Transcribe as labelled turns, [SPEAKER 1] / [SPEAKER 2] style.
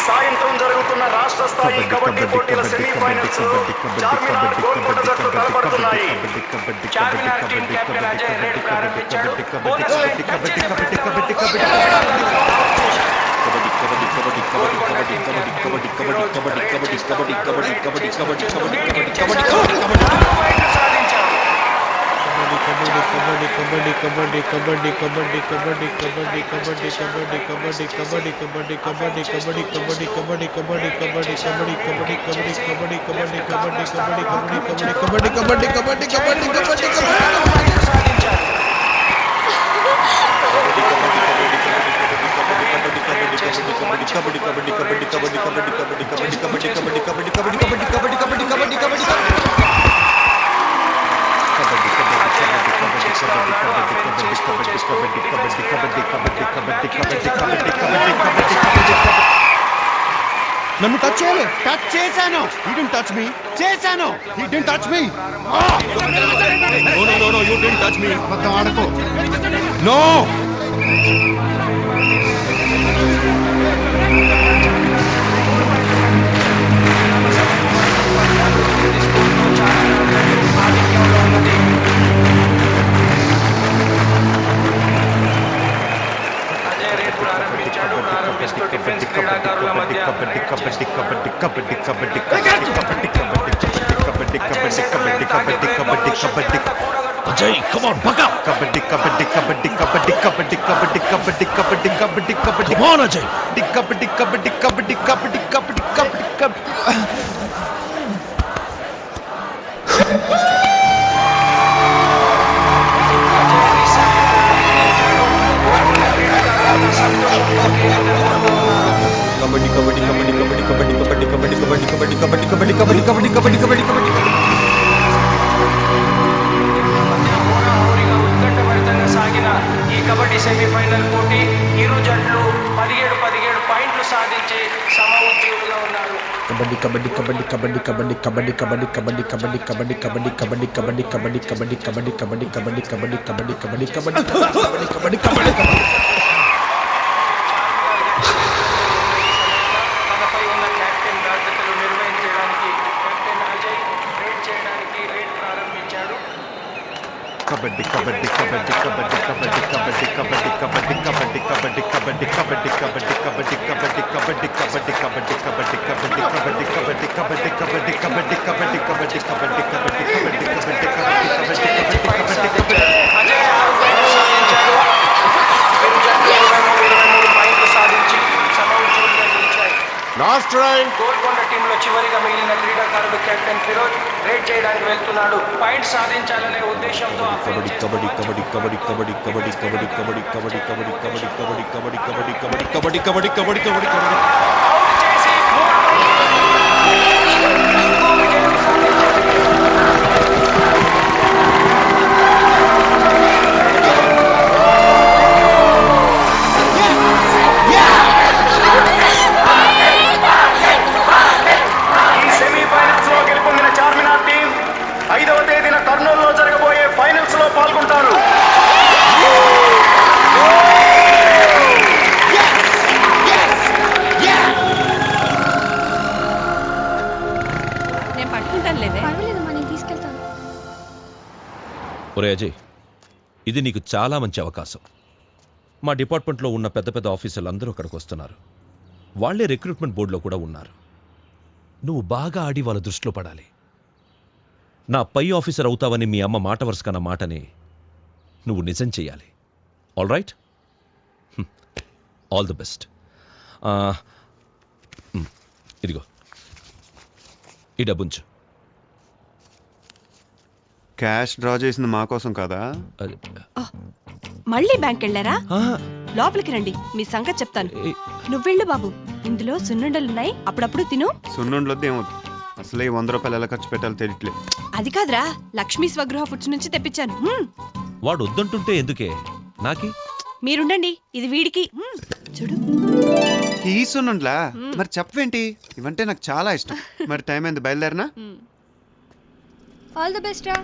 [SPEAKER 1] సాయంత్రం జరుగుతున్న రాష్ట్ర స్థాయి కబడ్డీ పోటీల సెమీఫైనల్స్ లో చార్మినార్ గోల్కొండ జట్లు తలపడుతున్నాయి. Charminar team captain Ajay raid ప్రారంభించాడు.
[SPEAKER 2] నన్ను టచ్ చేయాలి. టచ్ చేశాను. He didn't touch me. చేశాను. He didn't touch me. No, you didn't touch me. అబద్ధం ఆడకు. No.
[SPEAKER 3] Ajay, come on, buck up.
[SPEAKER 2] Kabaddi. Come on, Ajay. Kabaddi.
[SPEAKER 1] ఉత్కంఠభరితంగా సాగిన ఈ కబడ్డీ సెమీఫైనల్ పోటీ ఇరు జట్లు 17 పాయింట్లు సాధించి సమ ఉజ్జీవులుగా ఉన్నారు. తనపై ఉన్న కెప్టెన్ బాధ్యతలు నిర్వహించడానికి కెప్టెన్ అజయ్ రేడ్ చేయడానికి రేడ్ ప్రారంభించాడు. గోల్కొండ టీంలో చివరిగా మిగిలిన క్రీడాకారుడు కెప్టెన్ ఫిరోజ్ రేడ్ చేయడానికి వెళ్తున్నాడు. పాయింట్ సాధించాలనే ఉద్దేశంతో పాల్గొంటారు.
[SPEAKER 4] నేను పట్టుకుంటాను లేదే.
[SPEAKER 5] పర్వాలేదమ్మా, నేను తీసుకెళ్తాను.
[SPEAKER 3] ఒరే అజయ్, ఇది నీకు చాలా మంచి అవకాశం. మా డిపార్ట్మెంట్లో ఉన్న పెద్ద పెద్ద ఆఫీసర్లు అందరూ అక్కడికి వస్తున్నారు. వాళ్లే రిక్రూట్మెంట్ బోర్డులో కూడా ఉన్నారు. నువ్వు బాగా ఆడి వాళ్ళ దృష్టిలో పడాలి. నా పై ఆఫీసర్ అవుతావని మీ అమ్మ మాట వరుసకన్న మాటని నువ్వు నిజం చెయ్యాలి. All right, all the best. ఇదిగో ఈ డబ్బుంచు.
[SPEAKER 2] క్యాష్ డ్రా చేసింది మా కోసం కదా.
[SPEAKER 4] మళ్ళీ బ్యాంక్ వెళ్ళారా? లోపలికి రండి, మీ సంగతి చెప్తాను. నువ్వెళ్ళు బాబు, ఇందులో సున్నుండలున్నాయి, అప్పుడప్పుడు తిను.
[SPEAKER 2] సున్నుండలొద్దు ఏమొద్దు, అసలే 100 రూపాయలు ఎలా ఖర్చు పెట్టాలో తెలియట్లేదు.
[SPEAKER 4] అది కాదురా, లక్ష్మీ స్వగృహ ఫుడ్స్ నుంచి తెప్పించాను.
[SPEAKER 3] వాడు వద్దంటుంటే ఎందుకే నాకి?
[SPEAKER 4] మీరుండండి, ఇది వీడికి. చూడు,
[SPEAKER 2] ఈ సున్నుండ్లా? మరి చెప్పవేంటి? ఇవంటే నాకు చాలా ఇష్టం. మరి టైం అయింది, బయలుదేరనా?
[SPEAKER 5] ఆల్ ది బెస్ట్ రా.